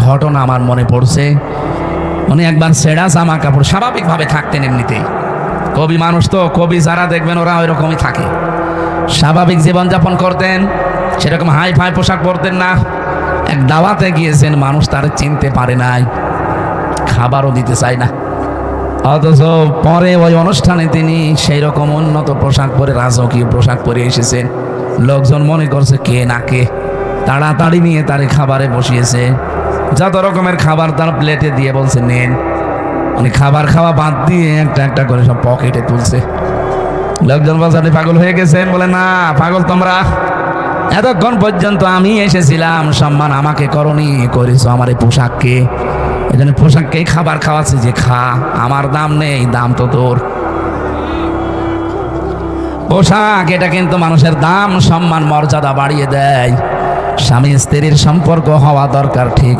ঘটনা আমার মনে পড়ছে। উনি একবার ছেঁড়া জামা কাপড়, স্বাভাবিকভাবে থাকতেন এমনিতেই, কবি মানুষ তো, কবি যারা দেখবেন ওরা ওই রকমই থাকে, স্বাভাবিক জীবনযাপন করতেন, সেরকম হাই ফাই পোশাক পরতেন না। এক দাওয়াতে গিয়েছেন, মানুষ তার চিনতে পারে নাই, খাবারও দিতে চায় না, অথচ পরে ওই অনুষ্ঠানে তিনি সেই রকম উন্নত পোশাক পরে, রাজকীয় পোশাক পরে এসেছেন। লোকজন মনে করছে কে না কে, তাড়াতাড়ি নিয়ে তারে খাবারে বসিয়েছে, যত রকমের খাবার তার প্লেটে দিয়ে বলছে নেন। উনি খাবার খাওয়া বাদ দিয়ে একটা একটা করে সব পকেটে তুলছে। লোকজন বলছে আপনি পাগল হয়ে গেছেন? বলে না, পাগল তোমরা, এতক্ষণ পর্যন্ত আমি এসেছিলাম, সম্মান আমাকে করনি, করেছো আমার এই পোশাককে, এই জন্য পোশাককেই খাবার খাওয়াচ্ছে, যে খা, আমার দাম নেই, দাম তো তোর। পোশাক এটা কিন্তু মানুষের দাম, সম্মান, মর্যাদা বাড়িয়ে দেয়। স্বামী স্ত্রীর সম্পর্ক হওয়া দরকার ঠিক।